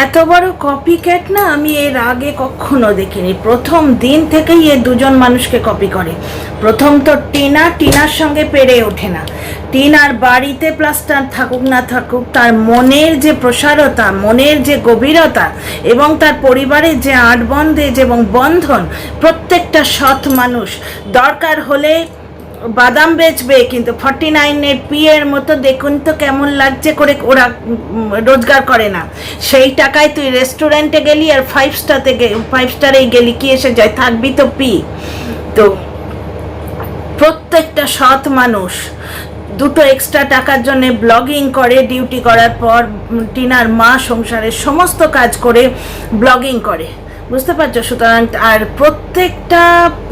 এত বড় copy cat না আমি এর আগে কখনো দেখিনি। প্রথম দিন থেকেই এ দুজন মানুষকে কপি করে। প্রথম তো টিনার সঙ্গে পেরে ওঠে না। টিনার বাড়িতে প্লাস্টার থাকুক না থাকুক, তার মনের যে প্রসারতা, মনের যে গভীরতা এবং তার পরিবারের যে আটবন্ধেজ এবং বন্ধন, প্রত্যেকটা সৎ মানুষ দরকার হলে বাদাম বেচবে, কিন্তু 49 পি এর মতো দেখুন তো কেমন লাগছে করে ওরা রোজগার করে না। সেই টাকায় তুই রেস্টুরেন্টে গেলি আর 5 স্টারেই গেলি, কি এসে যায়, থাকবি তো পি। তো প্রত্যেকটা সৎ মানুষ দুটো এক্সট্রা টাকার জন্য ব্লগিং করে, ডিউটি করার পর টিনার মা সংসারের সমস্ত কাজ করে ব্লগিং করে, বুঝতে পারছো? সুতরাং আর প্রত্যেকটা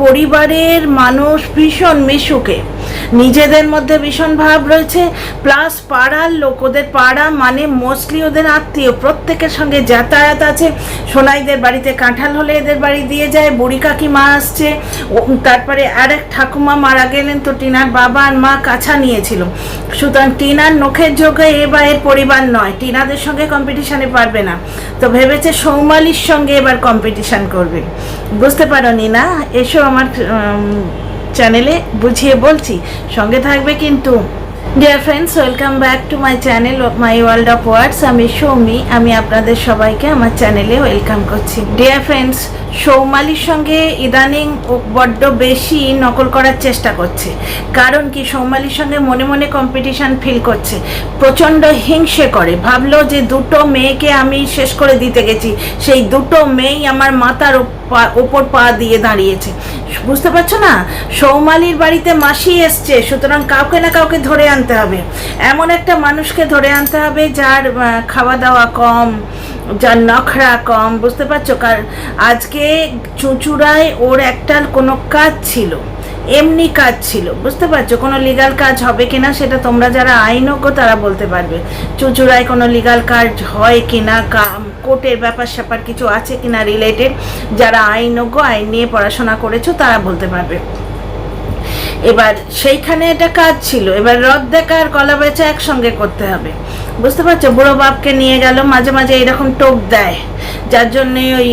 পরিবারের মানুষ ভীষণ মিশুকে, নিজেদের মধ্যে ভীষণ ভাব রয়েছে, প্লাস পাড়ার লোক, ওদের পাড়া মানে মোস্টলি ওদের আত্মীয়, প্রত্যেকের সঙ্গে যাতায়াত আছে। সোনাইদের বাড়িতে কাঁঠাল হলে এদের বাড়ি দিয়ে যায়, বুড়ি কাকিমা আসছে, তারপরে আরেক ঠাকুমা মারা গেলেন, তো টিনার বাবা আর মা কাছা নিয়েছিল। সুতরাং টিনার নখের যোগে এ বা এর পরিবার নয়, টিনাদের সঙ্গে কম্পিটিশানে পারবে না, তো ভেবেছে সৌমালির সঙ্গে এবার কম্পিটিশান করবে। বুঝতে পারোনি না? এসো আমার চ্যানেলে বুঝিয়ে বলছি, সঙ্গে থাকবে কিন্তু। Dear friends, welcome back to my channel my world of words. আমি সৌমি, আমি আপনাদের সবাইকে আমার চ্যানেলে ওয়েলকাম করছি। ডিয়ার ফ্রেন্ডস, সৌমালির সঙ্গে ইদানিং বড্ড বেশি নকল করার চেষ্টা করছে। কারণ কি, সৌমালির সঙ্গে মনে মনে কম্পিটিশান ফিল করছে, প্রচণ্ড হিংসে করে। ভাবলো যে দুটো মেয়েকে আমি শেষ করে দিতে গেছি, সেই দুটো মেয়েই আমার মাথার ওপর পা দিয়ে দাঁড়িয়েছে। বুঝতে পারছো না? সৌমালির বাড়িতে মাসি এসছে, সুতরাং কাউকে না কাউকে ধরে আনতে হবে। এমন একটা মানুষকে ধরে আনতে হবে যার খাওয়া দাওয়া কম, যার নখরা কম, বুঝতে পারছো? কারণ আজকে চুঁচুড়ায় ওর একটা কোনো কাজ ছিল, এমনি কাজ ছিল, বুঝতে পারছো? কোনো লিগাল কাজ হবে কিনা সেটা তোমরা যারা আইনজ্ঞ তারা বলতে পারবে। চুঁচুড়ায় কোনো লিগাল কাজ হয় কিনা, কোর্টের ব্যাপার স্যাপার কিছু আছে কিনা রিলেটেড, যারা আইনজ্ঞ, আইন নিয়ে পড়াশোনা করেছো তারা বলতে পারবে। এবার সেইখানে একটা কাজ ছিল, এবার রদ দেখা আর গলা বেচা একসঙ্গে করতে হবে, বুঝতে পারছো? বুড়ো বাপকে নিয়ে গেল, মাঝে মাঝে এরকম টোপ দেয়, যার জন্যে ওই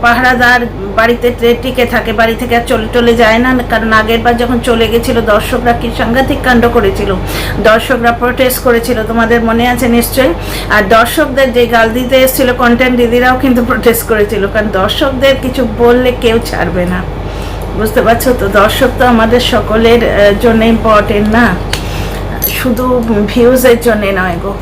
পাহারাদার বাড়িতে টিকে থাকে, বাড়ি থেকে আর চলে যায় না। কারণ আগের বার যখন চলে গেছিলো, দর্শকরা কি সাংঘাতিক কাণ্ড করেছিল, দর্শকরা প্রোটেস্ট করেছিল, তোমাদের মনে আছে নিশ্চয়ই। আর দর্শকদের যে গাল দিতে এসেছিলো কন্টেন্ট দিদিরাও কিন্তু প্রোটেস্ট করেছিল, কারণ দর্শকদের কিছু বললে কেউ ছাড়বে না, বুঝতে পারছো? তো দর্শক তো আমাদের সকলের জন্য ইম্পর্টেন্ট না, শুধু ভিউজের জন্যে নয় গো।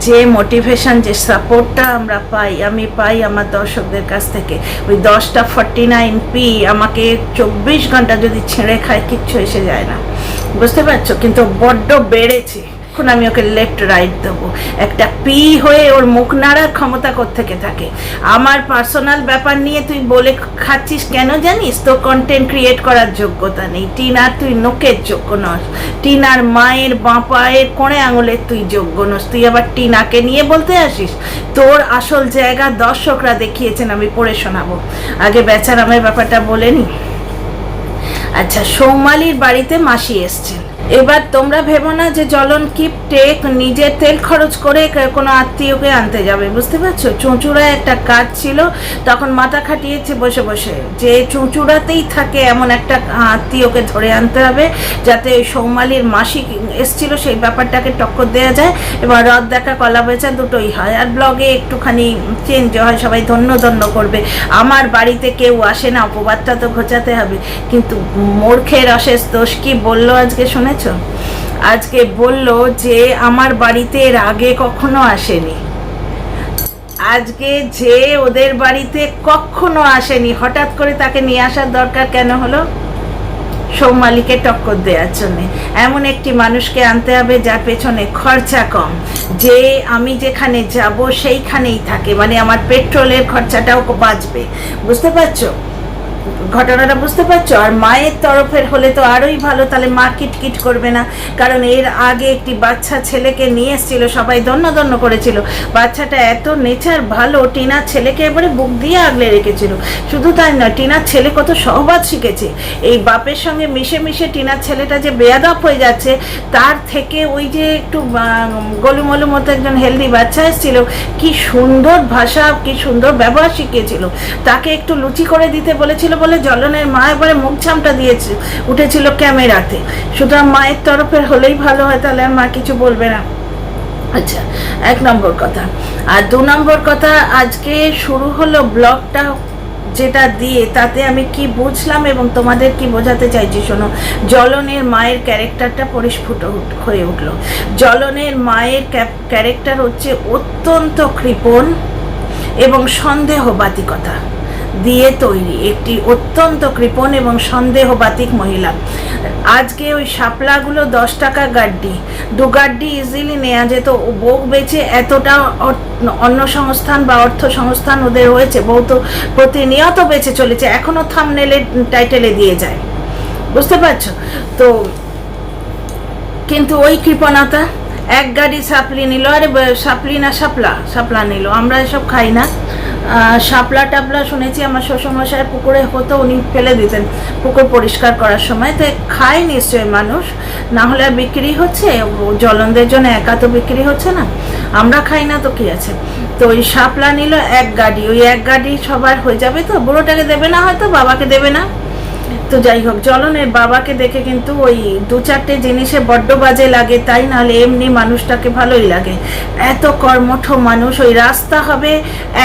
যে মোটিভেশন, যে সাপোর্টটা আমরা পাই, আমি পাই আমার দর্শকদের কাছ থেকে, ওই 10টা 49 পি আমাকে 24 ঘন্টা যদি ছেড়ে খায় কিচ্ছু এসে যায় না, বুঝতে পারছো? কিন্তু বড্ড বেড়েছে। এখন আমি ওকে লেফট রাইট দেবো, একটা পি হয়ে ওর মুখ নাড়ার ক্ষমতা কোত্থেকে থাকে? আমার পার্সোনাল ব্যাপার নিয়ে তুই বলে খাচ্ছিস কেন জানিস? তোর কন্টেন্ট ক্রিয়েট করার যোগ্যতা নেই। টিনার তুই নোকের যোগ্য নস, টিনার মায়ের বাঁ পায়ের কোণে আঙুলের তুই যোগ্য নস, তুই আবার টিনাকে নিয়ে বলতে আসিস? তোর আসল জায়গা দর্শকরা দেখিয়েছেন, আমি পড়ে শোনাবো। আগে বেচারামের ব্যাপারটা বলে নি। আচ্ছা, সৌমালির বাড়িতে মাসি এসছেন। এবার তোমরা ভেবো না যে জ্বলন কিপ টেক নিজের তেল খরচ করে কোনো আত্মীয়কে আনতে যাবে, বুঝতে পারছো? চুঁচুড়ায় একটা কাজ ছিল, তখন মাথা খাটিয়েছে বসে বসে যে চুঁচুড়াতেই থাকে এমন একটা আত্মীয়কে ধরে আনতে হবে, যাতে ওই সৌমালির মাসি এসছিল সেই ব্যাপারটাকে টক্কর দেওয়া যায় এবং রদ দেখা কলা বেচা দুটোই হয়, আর ব্লগে একটুখানি চেঞ্জ হয়, সবাই ধন্য ধন্য করবে। আমার বাড়িতে কেউ আসে না, অপবাদটা তো ঘোচাতে হবে। কিন্তু মূর্খের অশেষ দোষ কি বললো আজকে শুনে? আজকে বলল যে আমার বাড়িতে এর আগে কখনো আসেনি, আজকে যে ওদের বাড়িতে কখনো আসেনি, হঠাৎ করে তাকে নিয়ে আসার দরকার কেন হলো? সৌমালিকে টক্কর দেওয়ার জন্য। এমন একটি মানুষকে আনতে হবে যার পেছনে খরচা কম, যে আমি যেখানে যাব সেইখানেই থাকে, মানে আমার পেট্রোলের খরচাটাও বাঁচবে, বুঝতে পারছো? ঘটনাটা বুঝতে পারছো? আর মায়ের তরফের হলে তো আরোই ভালো, তাহলে মা কিটকিট করবে না। কারণ এর আগে একটি বাচ্চা ছেলেকে নিয়ে এসেছিল, সবাই ধন্য ধন্য করেছিল। বাচ্চাটা এত নেচার ভালো, টিনার ছেলেকে এবারে বুক দিয়ে আগলে রেখেছিল। শুধু তাই নয়, টিনার ছেলে কত সহবাদ শিখেছে। এই বাপের সঙ্গে মিশে মিশে টিনার ছেলেটা যে বেয়াদব হয়ে যাচ্ছে, তার থেকে ওই যে একটু গলুমলু মতো একজন হেলদি বাচ্চা এসেছিল, কি সুন্দর ভাষা, কি সুন্দর ব্যবহার শিখিয়েছিল। তাকে একটু লুচি করে দিতে বলেছিল বলে জ্বলনের মা এবারে মুখ ছামটা দিয়েছে, উঠেছিল ক্যামেরাতে। সুতরাং মায়ের তরফের হলেই ভালো হয়, তাহলে আর মা কিছু বলবে না। আচ্ছা, 1 নম্বর কথা। আর 2 নম্বর কথা, আজকে শুরু হলো ব্লগটা যেটা দিয়ে, তাতে আমি কি বুঝলাম এবং তোমাদের কি বোঝাতে চাইছি শোনো। জ্বলনের মায়ের ক্যারেক্টারটা পরিস্ফুট হয়ে উঠলো। জ্বলনের মায়ের ক্যারেক্টার হচ্ছে অত্যন্ত কৃপণ এবং সন্দেহবাতিকতা দিয়ে তৈরি, একটি অত্যন্ত কৃপণ এবং সন্দেহবাতিক মহিলা। আজকে ওই শাপলাগুলো 10 টাকা গাড্ডি, 2 গাড্ডি ইজিলি নেওয়া যেত। বউ বেচে এতটা অন্য সংস্থান বা অর্থ সংস্থান ওদের হয়েছে, বউ তো প্রতিনিয়ত বেঁচে চলেছে, এখনো থাম্বনেলে টাইটেলে দিয়ে যায়, বুঝতে পারছো তো। কিন্তু ওই কৃপণতা, 1 গাড়ি সাপলি নিল। আরে সাপলি না, শাপলা নিল। আমরা এসব খাই না। শাপলা টাপলা শুনেছি আমার শ্বশুরমশাই পুকুরে হতো, উনি ফেলে দিতেন পুকুর পরিষ্কার করার সময়, তো খায় নিশ্চয়ই মানুষ, না হলে আর বিক্রি হচ্ছে? জ্বলনদের জন্য একা তো বিক্রি হচ্ছে না, আমরা খাই না তো কি আছে। তো ওই শাপলা নিল 1 গাড়ি, ওই 1 গাড়ি সবার হয়ে যাবে তো, বুড়োটাকে দেবে না, হয়তো বাবাকে দেবে না। তো যাই হোক, জ্বলনের বাবাকে দেখে কিন্তু ওই 2-4টে জিনিসে বড্ড বাজে লাগে, তাই নাহলে এমনি মানুষটাকে ভালোই লাগে। এত কর্মঠ মানুষ। ওই রাস্তা হবে,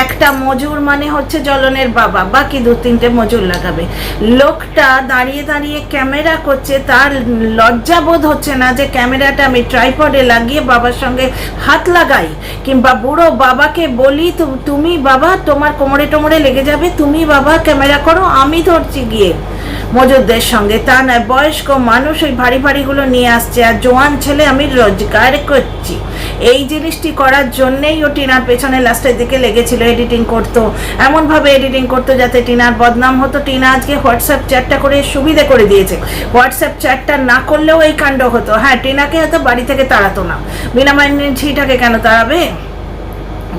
একটা মজুর মানে হচ্ছে জ্বলনের বাবা, বাকি 2-3টে মজুর লাগাবে। লোকটা দাঁড়িয়ে দাঁড়িয়ে ক্যামেরা করছে, তার লজ্জা বোধ হচ্ছে না যে ক্যামেরাটা আমি ট্রাইপডে লাগিয়ে বাবার সঙ্গে হাত লাগাই, কিংবা বুড়ো বাবাকে বলি তুমি বাবা, তোমার কোমরে টোমরে লেগে যাবে, তুমি বাবা ক্যামেরা করো, আমি ধরছি গিয়ে মজুরদের সঙ্গে। তা নয়, বয়স্ক মানুষ ওই ভারী ভারীগুলো নিয়ে আসছে, আর জোয়ান ছেলে আমি রোজগার করছি। এই জিনিসটি করার জন্যেই ও টিনার পেছনে লাস্টের দিকে লেগেছিল। এডিটিং করতো, এমনভাবে এডিটিং করতো যাতে টিনার বদনাম হতো। টিনা আজকে হোয়াটসঅ্যাপ চ্যাটটা করে সুবিধে করে দিয়েছে। হোয়াটসঅ্যাপ চ্যাটটা না করলেও এই কাণ্ড হতো। হ্যাঁ, টিনাকে হয়তো বাড়ি থেকে তাড়াতো না, বিনা মাইনে ঝিটাকে কেন তাড়াবে?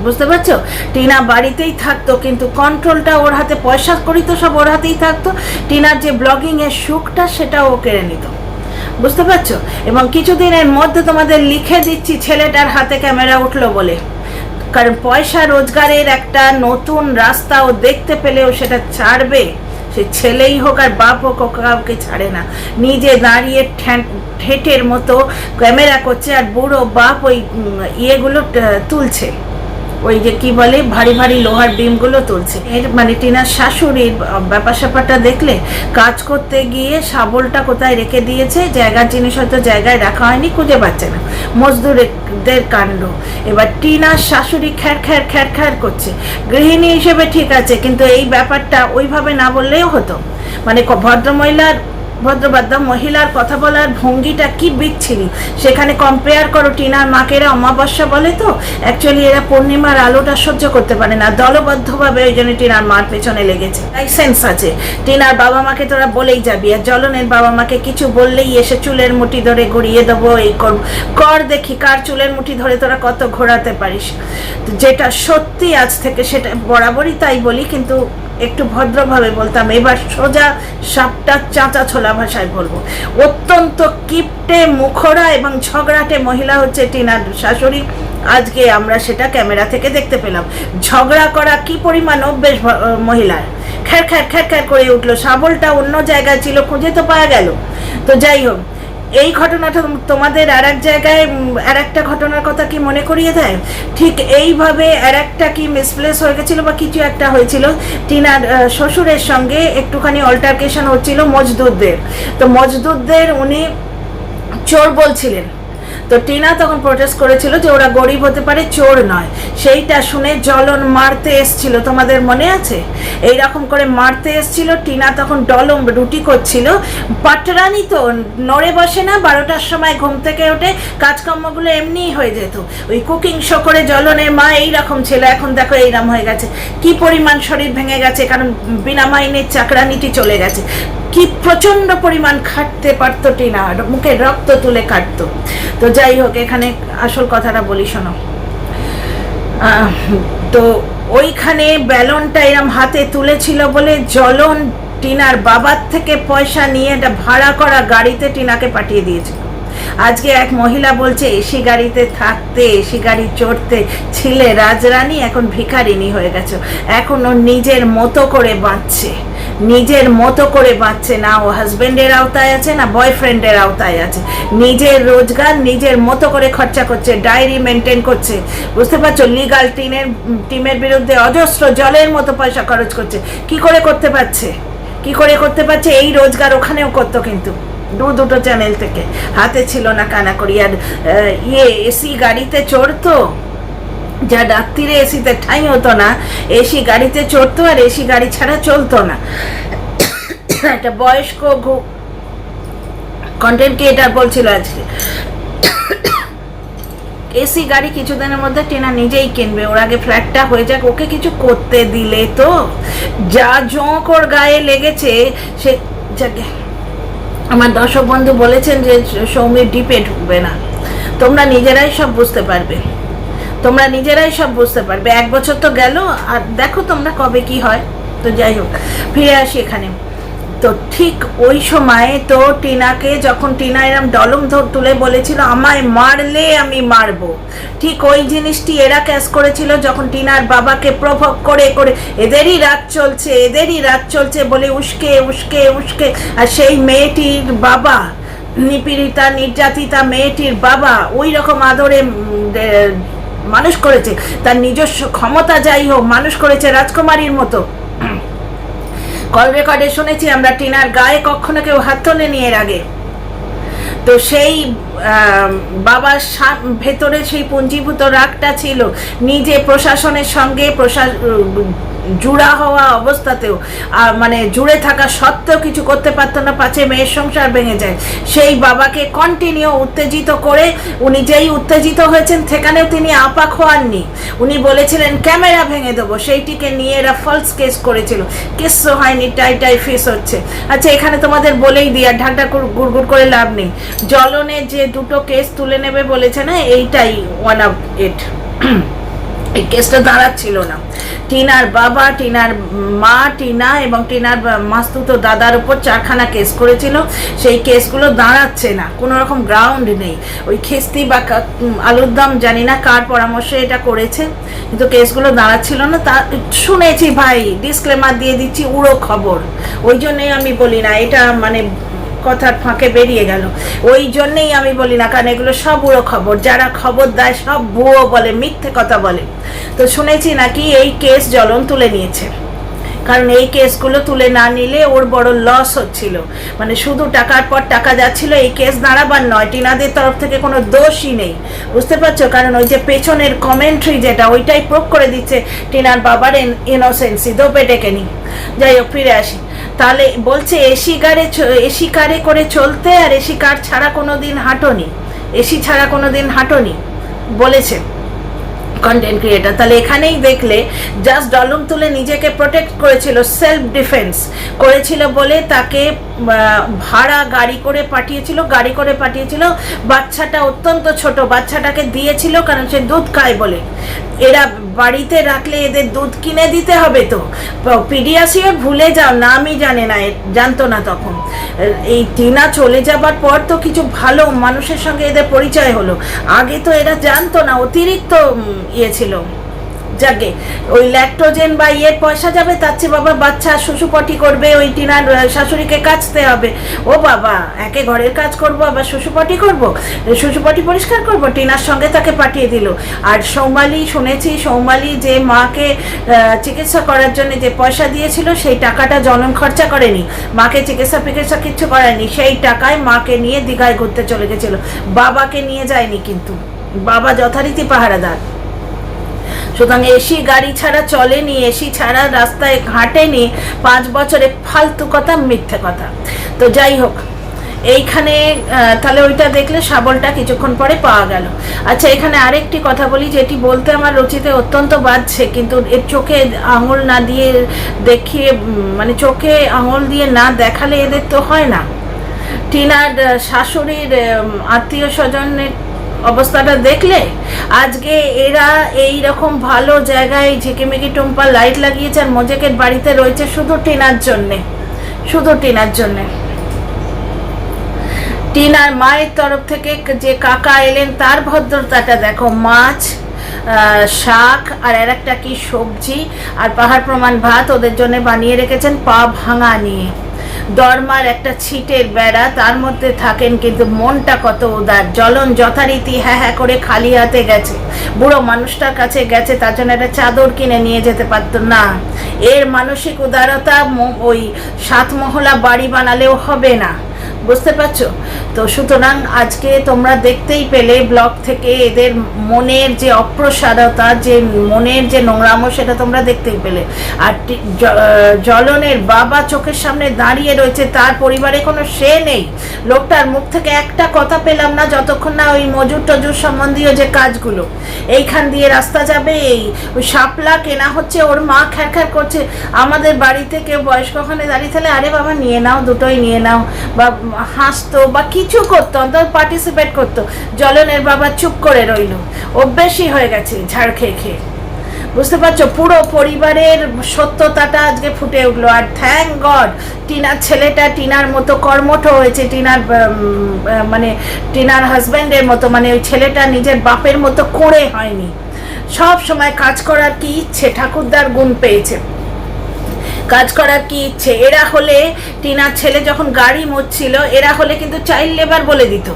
বুঝতে পারছো? টিনা বাড়িতেই থাকতো, কিন্তু কন্ট্রোলটা ওর হাতে, পয়সা করি তো সব ওর হাতেই থাকতো। টিনার যে ব্লগিং এর সুখটা সেটা ও কেড়ে নিত, বুঝতে পারছো? এবং কিছুদিনের মধ্যে তোমাদের লিখে দিচ্ছি, ছেলেটার হাতে ক্যামেরা উঠলো বলে, কারণ পয়সা রোজগারের একটা নতুন রাস্তা ও দেখতে পেলেও সেটা ছাড়বে। সে ছেলেই হোক আর বাপ হোক, কাউকে ছাড়ে না। নিজে দাঁড়িয়ে ঠেটের মতো ক্যামেরা করছে, আর বুড়ো বাপ ওই ইয়েগুলো তুলছে, ওই যে কি বলে ভারী ভারী লোহার বিমগুলো তুলছে। এর মানে টিনার শাশুড়ির ব্যাপার স্যাপারটা দেখলে, কাজ করতে গিয়ে শাবলটা কোথায় রেখে দিয়েছে, জায়গার জিনিস হয়তো জায়গায় রাখা হয়নি, খুঁজে পাচ্ছে না। মজদুরদের কাণ্ড। এবার টিনার শাশুড়ি খ্যার খ্যার খ্যার খ্যার করছে। গৃহিণী হিসেবে ঠিক আছে, কিন্তু এই ব্যাপারটা ওইভাবে না বললেও হতো। মানে ভদ্রবাদ্য মহিলার কথা বলার ভঙ্গিটা কি বিচ্ছিরি। সেখানে কম্পেয়ার করো, টিনার মাকে এরা অমাবস্যা বলে, তো অ্যাকচুয়ালি এরা পূর্ণিমার আলোটা সহ্য করতে পারে না। দলবদ্ধভাবে ওই জন্য টিনার মার পেছনে লেগেছে। লাইসেন্স আছে, টিনার বাবা মাকে তোরা বলেই যাবি, আর জ্বলনের বাবা মাকে কিছু বললেই এসে চুলের মুঠি ধরে ঘুরিয়ে দেবো, এই কর দেখি কার চুলের মুঠি ধরে তোরা কত ঘোরাতে পারিস। যেটা সত্যি আজ থেকে সেটা বরাবরই তাই বলি, কিন্তু একটু ভদ্রভাবে বলতাম। এবার সোজা সাপটা চাঁচা ছোলা ভাষায় বলবো। অত্যন্ত কিপটে, মুখরা এবং ঝগড়াটে মহিলা হচ্ছে টিনার শাশুড়ি। আজকে আমরা সেটা ক্যামেরা থেকে দেখতে পেলাম। ঝগড়া করা কি পরিমাণ অভ্যেস মহিলার। খ্যার খ্যার খ্যার খ্যার করে উঠলো। শাবলটা অন্য জায়গায় ছিল, খুঁজে তো পাওয়া গেল। তো যাই হোক, এই ঘটনাটা তোমাদের আর এক জায়গায় আর একটা ঘটনার কথা কি মনে করিয়ে দেয়? ঠিক এইভাবে আর একটা কি মিসপ্লেস হয়ে গেছিল বা কিছু একটা হয়েছিল। টিনার শ্বশুরের সঙ্গে একটুখানি অল্টারকেশন হচ্ছিল মজদুরদের। তো মজদুরদের উনি চোর বলছিলেন, তো টিনা তখন প্রোটেস্ট করেছিল যে ওরা গরিব হতে পারে, চোর নয়। সেইটা শুনে জ্বলন মারতে এসছিল, তোমাদের মনে আছে? এইরকম করে মারতে এসছিল। টিনা তখন ডলম রুটি করছিল। পাটরানি তো নড়ে বসে না, 12টার সময় ঘুম থেকে ওঠে, কাজকর্মগুলো এমনিই হয়ে যেত। ওই কুকিং শো করে জ্বলনের মা এইরকম ছিল, এখন দেখো এইরকম হয়ে গেছে। কি পরিমাণ শরীর ভেঙে গেছে, কারণ বিনা মাইনের চাকরানিটি চলে গেছে। কি প্রচন্ড পরিমাণ খাটতে পারতো টিনা, মুখে রক্ত তুলে কাটতো। তো যাই হোক, এখানে আসল কথাটা বলি, শোনো। তো ওইখানে ব্যালনটা এরম হাতে তুলেছিল বলে জ্বলন টিনার বাবার থেকে পয়সা নিয়ে একটা ভাড়া করা গাড়িতে টিনাকে পাঠিয়ে দিয়েছিল। আজকে এক মহিলা বলছে এসি গাড়িতে থাকতে, এসি গাড়ি চড়তে ছিলে রাজরানী, এখন ভিখারিনী হয়ে গেছে। এখন ও নিজের মতো করে বাঁচছে, নিজের মতো করে বাঁচছে না। ও হাজবেন্ডের আওতায় আছে না বয়ফ্রেন্ডের আওতায় আছে। নিজের রোজগার নিজের মতো করে খরচা করছে, ডায়েরি মেনটেন করছে, বুঝতে পারছো? লিগাল টিমের বিরুদ্ধে অজস্র জলের মতো পয়সা খরচ করছে। কি করে করতে পারছে? কি করে করতে পারছে? এই রোজগার ওখানেও করতো, কিন্তু দুটো চ্যানেল থেকে হাতে ছিল না কানা করি। আর এসি গাড়িতে চড়তো, যা রাত্রিরে এসিতে ঠাঁই হতো না, এসি গাড়িতে চড়তো, আর এসি গাড়ি ছাড়া চলতো না। একটা বয়স্ক কন্টেন্ট ক্রিয়েটার বলছিল আজকে এসি গাড়ি কিছুদিনের মধ্যে টিনা নিজেই কিনবে, ওর আগে ফ্ল্যাটটা হয়ে যাক, ওকে কিছু করতে দিলে তো। যা জোঁক ওর গায়ে লেগেছে সে। আমার দর্শক বন্ধু বলেছেন যে সৌমির ডিপে ঢুকবে না। তোমরা নিজেরাই সব বুঝতে পারবে, তোমরা নিজেরাই সব বুঝতে পারবে। 1 বছর তো গেল, আর দেখো তোমরা কবে কি হয়। তো যাই হোক, ফিরে আসি এখানে। তো ঠিক ওই সময় তো টিনাকে, যখন টিনা এরম ডলম তুলে বলেছিল আমায় মারলে আমি মারবো, ঠিক ওই জিনিসটি এরা ক্যাশ করেছিল যখন টিনার বাবাকে প্রভোগ করে করে এদেরই রাত চলছে, এদেরই রাত চলছে বলে উস্কে উস্কে উস্কে। আর সেই মেয়েটির বাবা, নিপীড়িতা নির্যাতিতা মেয়েটির বাবা ওই রকম আদরে মানুষ করেছে, তার নিজস্ব ক্ষমতা যাই হোক মানুষ করেছে রাজকুমারীর মতো। কল রেকর্ডে শুনেছি আমরা টিনার গায়ে কখনো কেউ হাত তোলেনি এর আগে। তো সেই বাবার ভেতরে সেই পুঞ্জীভূত রাগটা ছিল, নিজে প্রশাসনের সঙ্গে জুড়া হওয়া অবস্থাতেও, মানে জুড়ে থাকা সত্ত্বেও কিছু করতে পারতো না, পাছে মেয়ের সংসার ভেঙে যায়। সেই বাবাকে কন্টিনিউ উত্তেজিত করে, উনি যেই উত্তেজিত হয়েছেন সেখানেও তিনি আপা খোয়াননি। উনি বলেছিলেন ক্যামেরা ভেঙে দেবো, সেইটিকে নিয়ে এরা ফলস কেস করেছিল। কেস হয়নি, টাই ফেস হচ্ছে। আচ্ছা, এখানে তোমাদের বলেই দিই, আর ঢাকঢাক গুড়গুড় করে লাভ নেই। জ্বলনের যে 2টো কেস তুলে নেবে বলেছে না, এইটাই ওয়ান অফ ইট। এই কেসটা দাঁড়াচ্ছিল না। টিনার বাবা, টিনার মা, টিনা এবং টিনার মাস্তুতো দাদার উপর 4খানা কেস করেছিল। সেই কেসগুলো দাঁড়াচ্ছে না, কোনো রকম গ্রাউন্ড নেই। ওই খিস্তি বা আলুর দম জানি না কার পরামর্শে এটা করেছে, কিন্তু কেসগুলো দাঁড়াচ্ছিল না। তা শুনেছি ভাই, ডিসক্লেমার দিয়ে দিচ্ছি, উড়ো খবর। ওই জন্যই আমি বলি না, এটা মানে কথার ফাঁকে বেরিয়ে গেল, ওই জন্যেই আমি বলি না, কারণ এগুলো সব উড়ো খবর। যারা খবর দেয় সব ভুয়ো বলে, মিথ্যে কথা বলে। তো শুনেছি নাকি এই কেস জ্বলন তুলে নিয়েছে, কারণ এই কেসগুলো তুলে না নিলে ওর বড় লস হচ্ছিল। মানে শুধু টাকার পর টাকা যাচ্ছিল। এই কেস দাঁড়াবার নয়, টিনাদের তরফ থেকে কোনো দোষই নেই, বুঝতে পারছো? কারণ ওই যে পেছনের কমেন্ট্রি যেটা, ওইটাই প্রুভ করে দিচ্ছে টিনার বাবার ইনোসেন্সি। দোপে ডেকে নি। যাই হোক, ফিরে আসি। তাহলে বলছে এসি কারে করে চলতে, আর এসি কার ছাড়া কোনো দিন হাঁটোনি, এসি ছাড়া কোনো দিন হাঁটোনি বলেছে কন্টেন্ট ক্রিয়েটার। তাহলে এখানেই দেখলে জাস্ট ডলম তুলে নিজেকে প্রোটেক্ট করেছিল, সেলফ ডিফেন্স করেছিল বলে তাকে ভাড়া গাড়ি করে পাঠিয়েছিল। বাচ্চাটা অত্যন্ত ছোট, বাচ্চাটাকে দিয়েছিল কারণ সে দুধ খায় বলে। এরা বাড়িতে রাখলে এদের দুধ কিনে দিতে হবে। তো পিডিয়াসিওর ভুলে যাও, নামই জানে না, জানতো না তখন। এই টিনা চলে যাবার পর তো কিছু ভালো মানুষের সঙ্গে এদের পরিচয় হলো, আগে তো এরা জানতো না, অতিরিক্ত ইয়ে ছিল। যাকে ওই ল্যাকটোজেন বা ইয়ের পয়সা যাবে, তার চেয়ে বাবা বাচ্চা শ্বশুরপটি করবে, ওই টিনার শাশুড়িকে কাচতে হবে। ও বাবা, একে ঘরের কাজ করবো আবার শ্বশুরপটি করবো, শ্বশুরপটি পরিষ্কার করবো, টিনার সঙ্গে তাকে পাঠিয়ে দিল। আর সৌমালি, শুনেছি সৌমালি যে মাকে চিকিৎসা করার জন্য যে পয়সা দিয়েছিল সেই টাকাটা জনন খরচা করেনি, মাকে চিকিৎসা কিচ্ছু করেনি, সেই টাকায় মাকে নিয়ে দীঘায় ঘুরতে চলে গেছিল, বাবাকে নিয়ে যায়নি। কিন্তু বাবা যথারীতি পাহারাদার। সুতরাং এসি গাড়ি ছাড়া চলেনি, এসি ছাড়া রাস্তায় হাঁটেনি 5 বছরে, ফালতু কথা, মিথ্যে কথা। তো যাই হোক, এইখানে তাহলে ওইটা দেখলে শাবলটা কিছুক্ষণ পরে পাওয়া গেল। আচ্ছা, এখানে আরেকটি কথা বলি, যেটি বলতে আমার রুচিতে অত্যন্ত বাজছে, কিন্তু এর চোখে আঙুল না দিয়ে দেখিয়ে, মানে চোখে আঙুল দিয়ে না দেখালে এদের তো হয় না। টিনার শাশুড়ির আত্মীয় স্বজনের অবস্থাটা দেখলে, আজকে এরা এই রকম ভালো জায়গায় ঝিকিমিকি টুম্পা লাইট লাগিয়েছে, আর মোজেকের বাড়িতে রয়েছে শুধু টিনার জন্যে, শুধু টিনার জন্যে। টিনার মায়ের তরফ থেকে যে কাকা এলেন তার ভদ্রতাটা দেখো, মাছ, শাক আর একটা কি সবজি আর পাহাড় প্রমাণ ভাত ওদের জন্য বানিয়ে রেখেছেন, পা ভাঙা নিয়ে। দরমার একটা ছিটের বেড়া, তার মধ্যে থাকেন, কিন্তু মনটা কত উদার। জ্বলন যথারীতি হ্যাঁ হ্যাঁ করে খালি হাতে গেছে, বুড়ো মানুষটার কাছে গেছে, তার জন্য একটা চাদর কিনে নিয়ে যেতে পারতো না। এর মানসিক উদারতা ওই 7 মহলা বাড়ি বানালেও হবে না, বুঝতে পারছো তো? সুতরাং আজকে তোমরা দেখতেই পেলে ব্লগ থেকে এদের মনের যে অপ্রসারতা, যে মনের যে নোংরামো, সেটা তোমরা দেখতেই পেলে। আর জ্বলনের বাবা চোখের সামনে দাঁড়িয়ে রয়েছে, তার পরিবারে কোনো সে নেই। লোকটার মুখ থেকে একটা কথা পেলাম না যতক্ষণ না ওই মজুর টজুর সম্বন্ধীয় যে কাজগুলো, এইখান দিয়ে রাস্তা যাবে, ওই শাপলা কেনা হচ্ছে, ওর মা খ্যার করছে। আমাদের বাড়িতে কেউ বয়স্ক ওখানে দাঁড়িয়ে থাকলে, আরে বাবা নিয়ে নাও, দুটোই নিয়ে নাও, বা হাসতো বা কিছু করতো, অন্তত পার্টিসিপেট করতো। জ্বলনের বাবা চুপ করে রইল, অভ্যেসই হয়ে গেছে ঝাড় খেয়ে খেয়ে, বুঝতে পারছো? পুরো পরিবারের সত্যতাটা আজকে ফুটে উঠলো। আর থ্যাংক গড টিনার ছেলেটা টিনার মতো কর্মঠ হয়েছে, মানে টিনার হাজব্যান্ডের মতো, মানে ওই ছেলেটা নিজের বাপের মতো করে হয়নি। সব সময় কাজ করার কি ইচ্ছে, ঠাকুরদার গুণ পেয়েছে, কাজ করার কি ইচ্ছে। এরা হলে, টিনার ছেলে যখন গাড়ি মুছছিল, এরা হলে কিন্তু চাইল্ড লেবার বলে দিত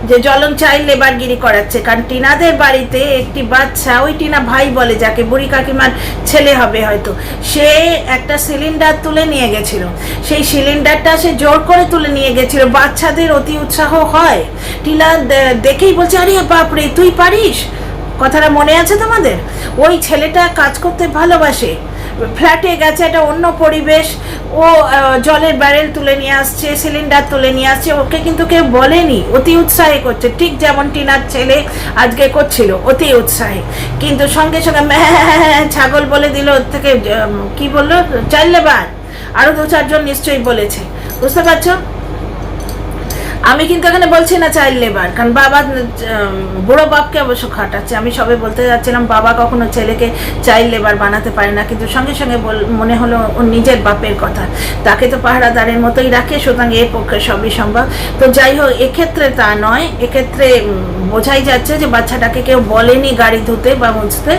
যে জ্বলন চাইল্ড লেবারগিরি করাচ্ছে। কারণ টিনাদের বাড়িতে একটি বাচ্চা, ওই টিনা ভাই বলে যাকে, বুড়ি কাকিমার ছেলে হবে হয়তো, সে একটা সিলিন্ডার তুলে নিয়ে গেছিল। সেই সিলিন্ডারটা সে জোর করে তুলে নিয়ে গেছিল। বাচ্চাদের অতি উৎসাহ হয়, টিনা দেখেই বলছে, আরে বাপরে তুই পারিস। কথাটা মনে আছে তোমাদের? ওই ছেলেটা কাজ করতে ভালোবাসে, ফ্ল্যাটে গেছে, একটা অন্য পরিবেশ, ও জলের ব্যারেল তুলে নিয়ে আসছে, সিলিন্ডার তুলে নিয়ে আসছে, ওকে কিন্তু কেউ বলেনি, অতি উৎসাহে করছে, ঠিক যেমন টিনার ছেলে আজকে করছিল, অতি উৎসাহে। কিন্তু সঙ্গে সঙ্গে ছাগল বলে দিল, ওর থেকে কি বললো, চাইল্ড লেবার, আরো 2-4 জন নিশ্চয়ই বলেছে, বুঝতে পারছো? আমি কিন্তু এখানে বলছি না চাইল্ড লেবার, কারণ বাবা বুড়ো বাপকে অবশ্য খাটাচ্ছে। আমি সবে বলতে যাচ্ছিলাম বাবা কখনো ছেলেকে চাইল্ড লেবার বানাতে পারে না, কিন্তু সঙ্গে সঙ্গে মনে হলো ওর নিজের বাপের কথা, তাকে তো পাহারাদারের মতোই রাখে, সুতরাং এর পক্ষে সবই সম্ভব। তো যাই হোক, এক্ষেত্রে তা নয়, এক্ষেত্রে বোঝাই যাচ্ছে যে বাচ্চাটাকে কেউ বলেনি গাড়ি ধুতে বা মুছতে,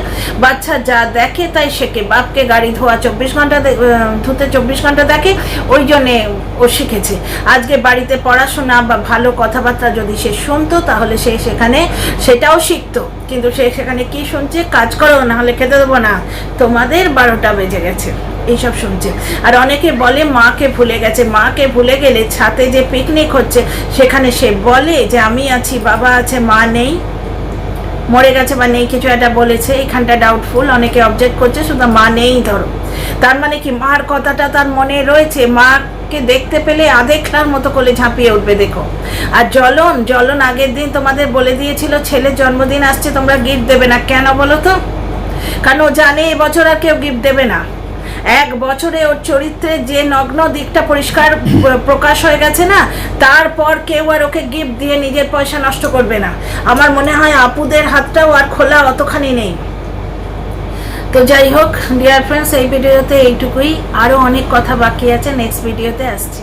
বাচ্চা যা দেখে তাই শেখে। বাপকে গাড়ি ধোয়া 24 ঘন্টা ধুতে 24 ঘন্টা দেখে, ওই জন্যে ও শিখেছে। আজকে বাড়িতে পড়াশোনা বা ভালো কথাবার্তা যদি সে শুনতো, তাহলে সে সেখানে সেটাও শিখতো। কিন্তু সে সেখানে কি শুনছে, কাজ করো না হলে খেতে দেবো না, তোমাদের 12টা বেজে গেছে, এইসব শুনছে। আর অনেকে বলে মাকে ভুলে গেছে। মাকে ভুলে গেলে ছাতে যে পিকনিক হচ্ছে, সেখানে সে বলে যে আমি আছি, বাবা আছে, মা নেই, মরে গেছে বা নেই, কিছু একটা বলেছে। এখানটা ডাউটফুল, অনেকে অবজেক্ট করছে, শুধু মা নেই ধরো, তার মানে কি মার কথাটা তার মনে রয়েছে, মাকে দেখতে পেলে আদেখার মতো করে ঝাঁপিয়ে উঠবে। দেখো, আর জ্বলন আগের দিন তোমাদের বলে দিয়েছিল ছেলের জন্মদিন আসছে, তোমরা গিফট দেবে না। কেন বলো তো? কারণ ও জানে এবছর আর কেউ গিফট দেবে না। 1 বছরে ওর চরিত্রের যে নগ্ন দিকটা পরিষ্কার প্রকাশ হয়ে গেছে না, তারপর কেউ আর ওকে গিফট দিয়ে নিজের পয়সা নষ্ট করবে না। আমার মনে হয় আপুদের হাতটাও আর খোলা অতখানি নেই। তো যাই হোক ডিয়ার ফ্রেন্ডস, এই ভিডিওতে এইটুকুই, আরও অনেক কথা বাকি আছে, নেক্সট ভিডিওতে আসছি।